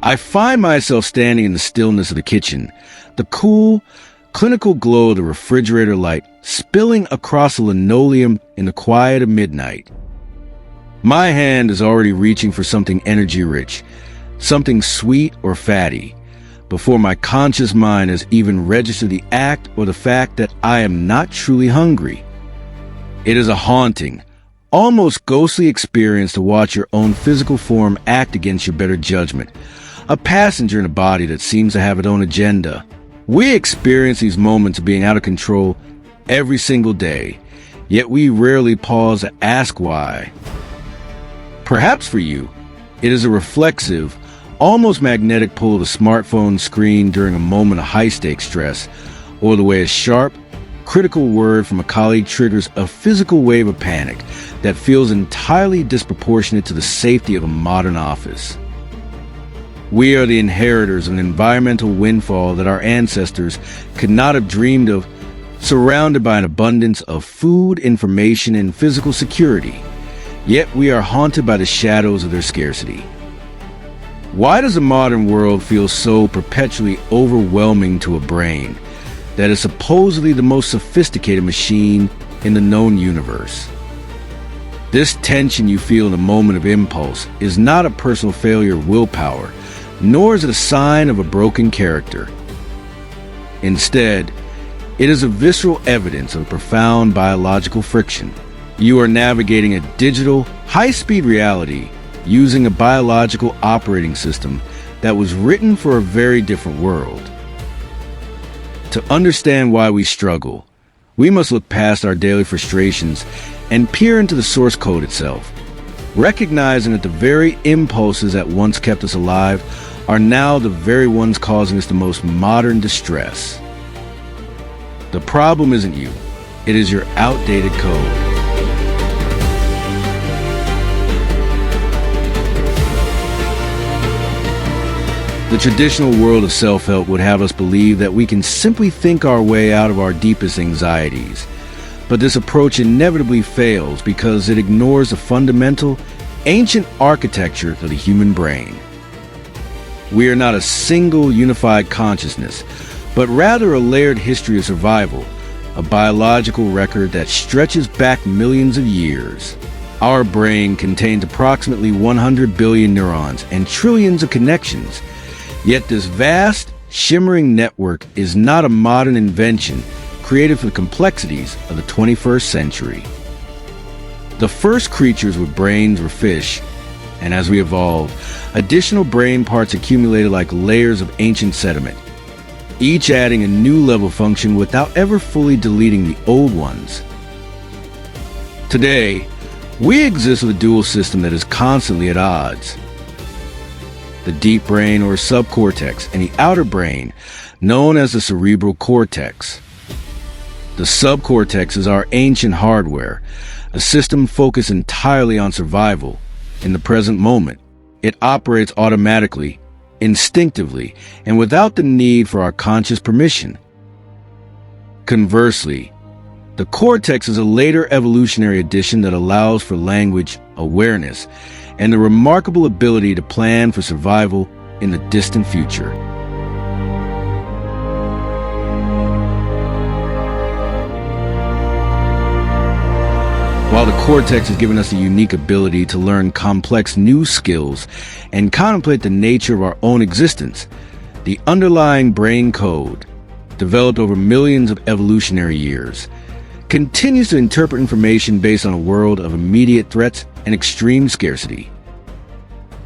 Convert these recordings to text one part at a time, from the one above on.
I find myself standing in the stillness of the kitchen, the cool, clinical glow of the refrigerator light spilling across the linoleum in the quiet of midnight. My hand is already reaching for something energy-rich, something sweet or fatty, before my conscious mind has even registered the act or the fact that I am not truly hungry. It is a haunting, almost ghostly experience to watch your own physical form act against your better judgment, a passenger in a body that seems to have its own agenda. We experience these moments of being out of control every single day, yet we rarely pause to ask why. Perhaps for you, it is a reflexive, almost magnetic pull of the smartphone screen during a moment of high-stakes stress, or the way a sharp, critical word from a colleague triggers a physical wave of panic that feels entirely disproportionate to the safety of a modern office. We are the inheritors of an environmental windfall that our ancestors could not have dreamed of, surrounded by an abundance of food, information, and physical security. Yet we are haunted by the shadows of their scarcity. Why does the modern world feel so perpetually overwhelming to a brain that is supposedly the most sophisticated machine in the known universe? This tension you feel in a moment of impulse is not a personal failure of willpower, nor is it a sign of a broken character. Instead, it is a visceral evidence of profound biological friction. You are navigating a digital, high-speed reality using a biological operating system that was written for a very different world. To understand why we struggle, we must look past our daily frustrations and peer into the source code itself, recognizing that the very impulses that once kept us alive are now the very ones causing us the most modern distress. The problem isn't you, it is your outdated code. The traditional world of self-help would have us believe that we can simply think our way out of our deepest anxieties. But this approach inevitably fails because it ignores the fundamental, ancient architecture of the human brain. We are not a single unified consciousness, but rather a layered history of survival, a biological record that stretches back millions of years. Our brain contains approximately 100 billion neurons and trillions of connections. Yet this vast, shimmering network is not a modern invention created for the complexities of the 21st century. The first creatures with brains were fish, and as we evolved, additional brain parts accumulated like layers of ancient sediment, each adding a new level function without ever fully deleting the old ones. Today, we exist with a dual system that is constantly at odds. The deep brain or subcortex, and the outer brain, known as the cerebral cortex. The subcortex is our ancient hardware, a system focused entirely on survival. In the present moment, it operates automatically, instinctively, and without the need for our conscious permission. Conversely, the cortex is a later evolutionary addition that allows for language, awareness, and the remarkable ability to plan for survival in the distant future. While the cortex has given us the unique ability to learn complex new skills and contemplate the nature of our own existence, the underlying brain code, developed over millions of evolutionary years, continues to interpret information based on a world of immediate threats and extreme scarcity.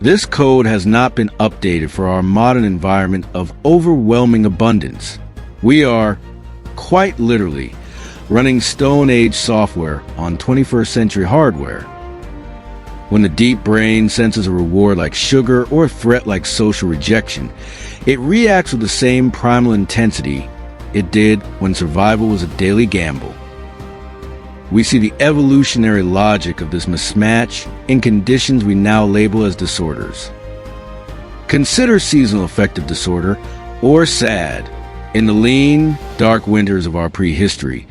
This code has not been updated for our modern environment of overwhelming abundance. We are, quite literally, running Stone Age software on 21st century hardware. When the deep brain senses a reward like sugar or a threat like social rejection, it reacts with the same primal intensity it did when survival was a daily gamble. We see the evolutionary logic of this mismatch in conditions we now label as disorders. Consider seasonal affective disorder, or SAD. In the lean, dark winters of our prehistory,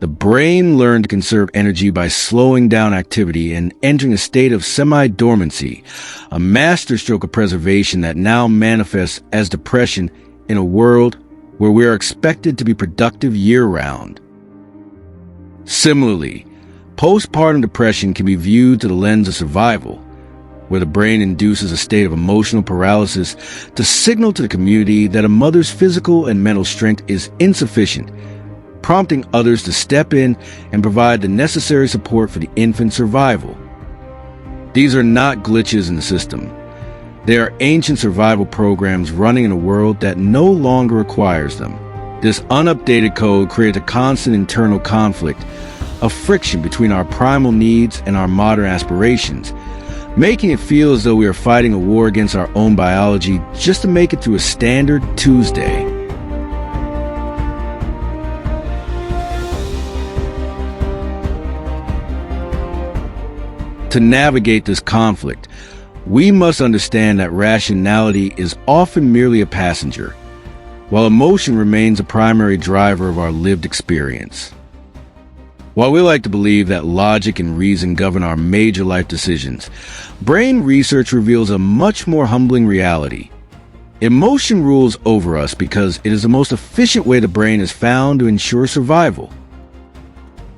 The brain learned to conserve energy by slowing down activity and entering a state of semi-dormancy, a masterstroke of preservation that now manifests as depression in a world where we are expected to be productive year-round. Similarly, postpartum depression can be viewed through the lens of survival, where the brain induces a state of emotional paralysis to signal to the community that a mother's physical and mental strength is insufficient, prompting others to step in and provide the necessary support for the infant's survival. These are not glitches in the system. They are ancient survival programs running in a world that no longer requires them. This unupdated code creates a constant internal conflict, a friction between our primal needs and our modern aspirations, making it feel as though we are fighting a war against our own biology just to make it through a standard Tuesday. To navigate this conflict, we must understand that rationality is often merely a passenger, while emotion remains a primary driver of our lived experience. While we like to believe that logic and reason govern our major life decisions, brain research reveals a much more humbling reality. Emotion rules over us because it is the most efficient way the brain has found to ensure survival.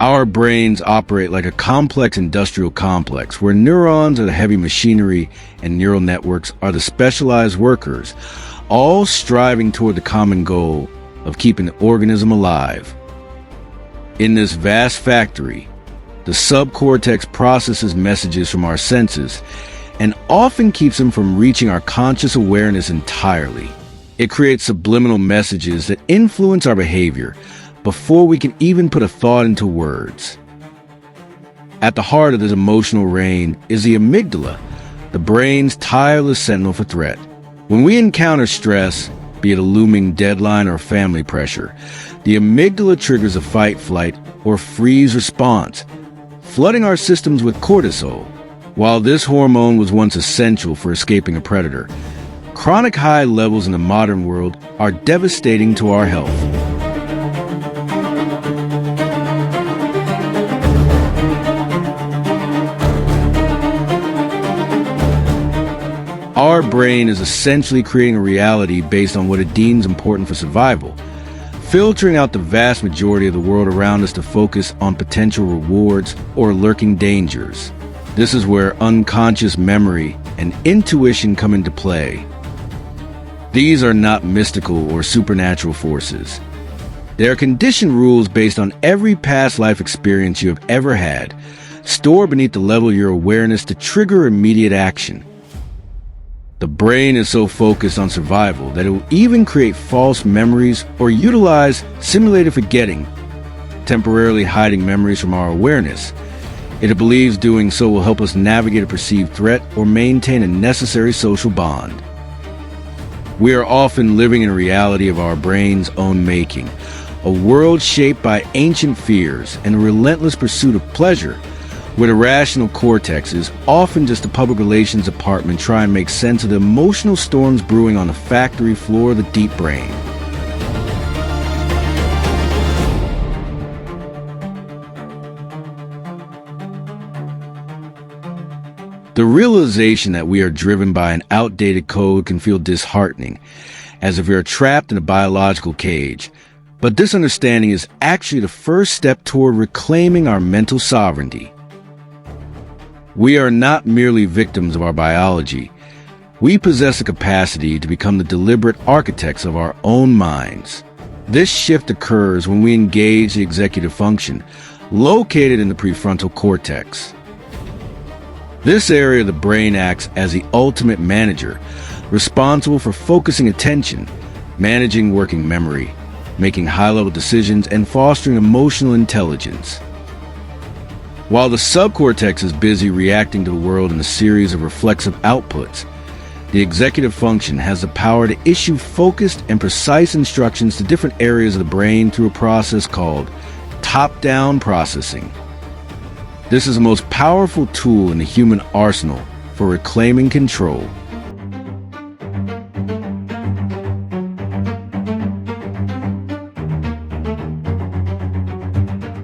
Our brains operate like a complex industrial complex where neurons are the heavy machinery and neural networks are the specialized workers, all striving toward the common goal of keeping the organism alive. In this vast factory, the subcortex processes messages from our senses and often keeps them from reaching our conscious awareness entirely. It creates subliminal messages that influence our behavior before we can even put a thought into words. At the heart of this emotional rain is the amygdala, the brain's tireless sentinel for threat. When we encounter stress, be it a looming deadline or family pressure, the amygdala triggers a fight, flight, or freeze response, flooding our systems with cortisol. While this hormone was once essential for escaping a predator, chronic high levels in the modern world are devastating to our health. Our brain is essentially creating a reality based on what it deems important for survival, filtering out the vast majority of the world around us to focus on potential rewards or lurking dangers. This is where unconscious memory and intuition come into play. These are not mystical or supernatural forces. They are conditioned rules based on every past life experience you have ever had, stored beneath the level of your awareness to trigger immediate action. The brain is so focused on survival that it will even create false memories or utilize simulated forgetting, temporarily hiding memories from our awareness. It believes doing so will help us navigate a perceived threat or maintain a necessary social bond. We are often living in a reality of our brain's own making, a world shaped by ancient fears and a relentless pursuit of pleasure, where the rational cortex is often just a public relations department trying to make sense of the emotional storms brewing on the factory floor of the deep brain. The realization that we are driven by an outdated code can feel disheartening, as if we are trapped in a biological cage. But this understanding is actually the first step toward reclaiming our mental sovereignty. We are not merely victims of our biology. We possess the capacity to become the deliberate architects of our own minds. This shift occurs when we engage the executive function, located in the prefrontal cortex. This area of the brain acts as the ultimate manager, responsible for focusing attention, managing working memory, making high-level decisions, and fostering emotional intelligence. While the subcortex is busy reacting to the world in a series of reflexive outputs, the executive function has the power to issue focused and precise instructions to different areas of the brain through a process called top-down processing. This is the most powerful tool in the human arsenal for reclaiming control.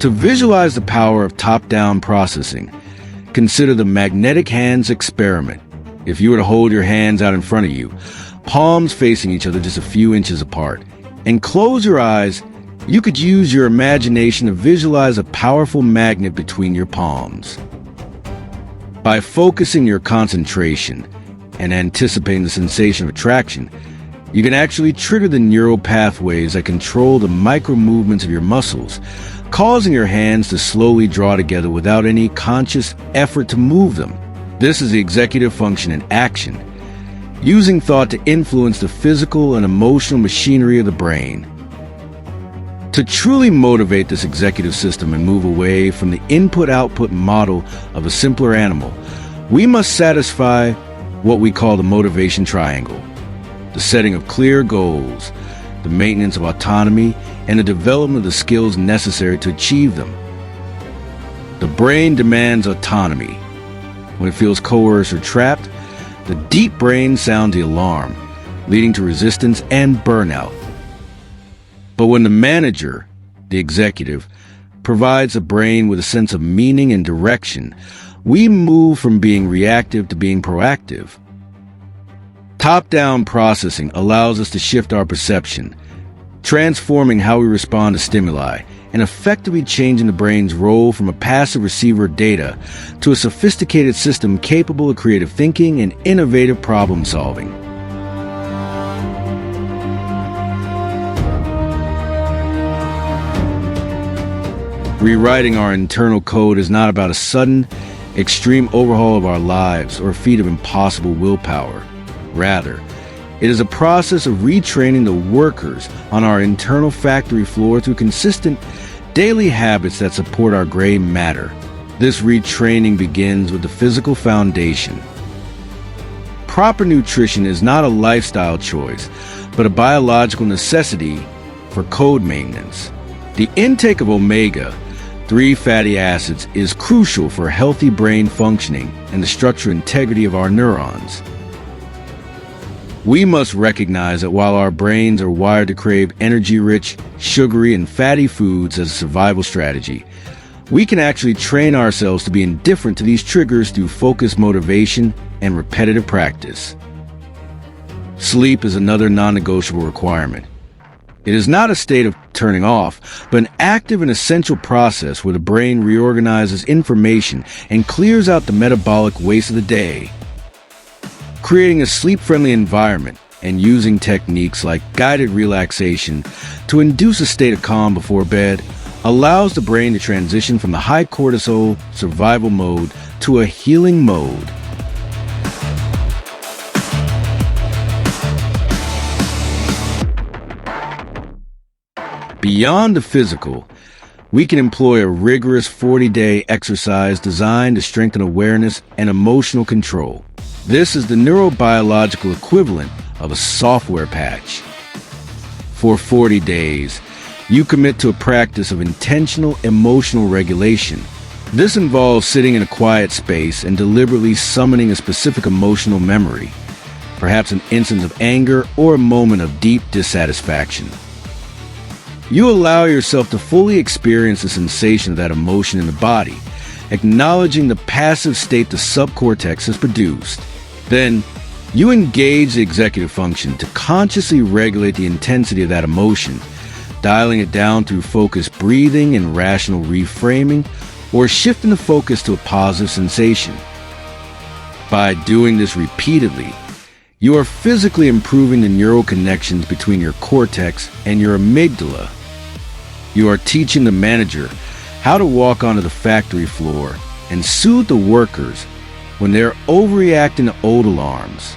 To visualize the power of top-down processing, consider the magnetic hands experiment. If you were to hold your hands out in front of you, palms facing each other just a few inches apart, and close your eyes, you could use your imagination to visualize a powerful magnet between your palms. By focusing your concentration and anticipating the sensation of attraction, you can actually trigger the neural pathways that control the micro movements of your muscles, causing your hands to slowly draw together without any conscious effort to move them. This is the executive function in action, using thought to influence the physical and emotional machinery of the brain. To truly motivate this executive system and move away from the input-output model of a simpler animal, we must satisfy what we call the motivation triangle: the setting of clear goals, the maintenance of autonomy, and the development of the skills necessary to achieve them. The brain demands autonomy. When it feels coerced or trapped, the deep brain sounds the alarm, leading to resistance and burnout. But when the manager, the executive, provides the brain with a sense of meaning and direction, we move from being reactive to being proactive. Top-down processing allows us to shift our perception, transforming how we respond to stimuli, and effectively changing the brain's role from a passive receiver of data to a sophisticated system capable of creative thinking and innovative problem-solving. Rewriting our internal code is not about a sudden, extreme overhaul of our lives or a feat of impossible willpower. Rather, it is a process of retraining the workers on our internal factory floor through consistent daily habits that support our gray matter. This retraining begins with the physical foundation. Proper nutrition is not a lifestyle choice, but a biological necessity for code maintenance. The intake of omega-3 fatty acids is crucial for healthy brain functioning and the structural integrity of our neurons. We must recognize that while our brains are wired to crave energy-rich, sugary, and fatty foods as a survival strategy, we can actually train ourselves to be indifferent to these triggers through focused motivation and repetitive practice. Sleep is another non-negotiable requirement. It is not a state of turning off, but an active and essential process where the brain reorganizes information and clears out the metabolic waste of the day. Creating a sleep-friendly environment and using techniques like guided relaxation to induce a state of calm before bed allows the brain to transition from the high cortisol survival mode to a healing mode. Beyond the physical, we can employ a rigorous 40-day exercise designed to strengthen awareness and emotional control. This is the neurobiological equivalent of a software patch. For 40 days, you commit to a practice of intentional emotional regulation. This involves sitting in a quiet space and deliberately summoning a specific emotional memory, perhaps an instance of anger or a moment of deep dissatisfaction. You allow yourself to fully experience the sensation of that emotion in the body, acknowledging the passive state the subcortex has produced. Then, you engage the executive function to consciously regulate the intensity of that emotion, dialing it down through focused breathing and rational reframing, or shifting the focus to a positive sensation. By doing this repeatedly, you are physically improving the neural connections between your cortex and your amygdala. You are teaching the manager how to walk onto the factory floor and soothe the workers when they're overreacting to old alarms.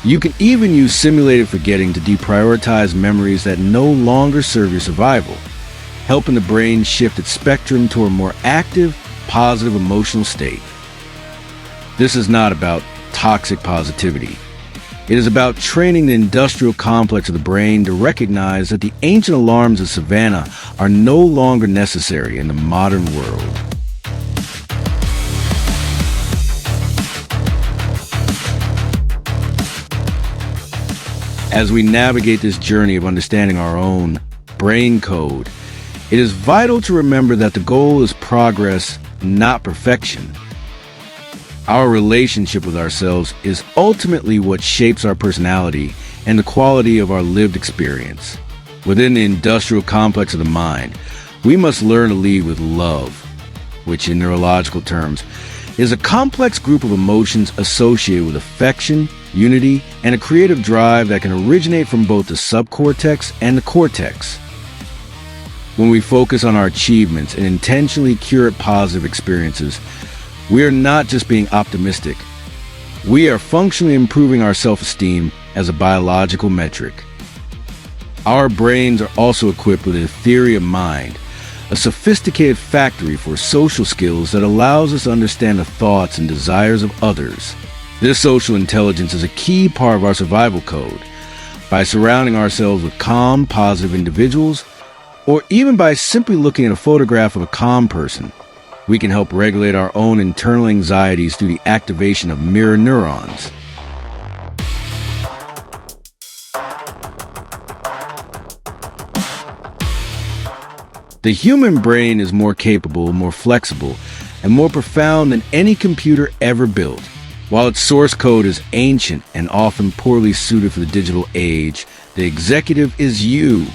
You can even use simulated forgetting to deprioritize memories that no longer serve your survival, helping the brain shift its spectrum to a more active, positive emotional state. This is not about toxic positivity. It is about training the industrial complex of the brain to recognize that the ancient alarms of savannah are no longer necessary in the modern world. As we navigate this journey of understanding our own brain code, It is vital to remember that the goal is progress, not perfection. Our relationship with ourselves is ultimately what shapes our personality and the quality of our lived experience. Within the industrial complex of the mind, we must learn to lead with love, which in neurological terms is a complex group of emotions associated with affection, unity, and a creative drive that can originate from both the subcortex and the cortex. When we focus on our achievements and intentionally curate positive experiences, we are not just being optimistic. We are functionally improving our self-esteem as a biological metric. Our brains are also equipped with a theory of mind, a sophisticated factory for social skills that allows us to understand the thoughts and desires of others. This social intelligence is a key part of our survival code. By surrounding ourselves with calm, positive individuals, or even by simply looking at a photograph of a calm person, we can help regulate our own internal anxieties through the activation of mirror neurons. The human brain is more capable, more flexible, and more profound than any computer ever built. While its source code is ancient and often poorly suited for the digital age, the executive is you.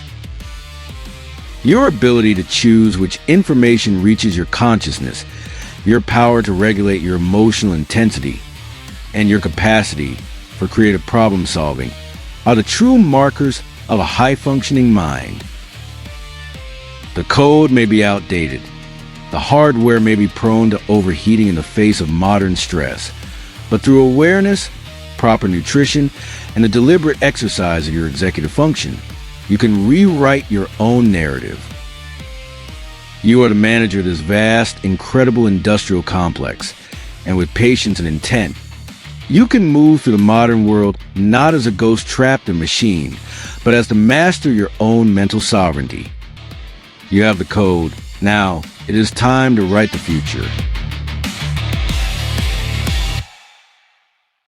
Your ability to choose which information reaches your consciousness, your power to regulate your emotional intensity, and your capacity for creative problem solving are the true markers of a high-functioning mind. The code may be outdated. The hardware may be prone to overheating in the face of modern stress. But through awareness, proper nutrition, and the deliberate exercise of your executive function, you can rewrite your own narrative. You are the manager of this vast, incredible industrial complex, and with patience and intent, you can move through the modern world not as a ghost trapped in a machine, but as the master of your own mental sovereignty. You have the code. Now, it is time to write the future.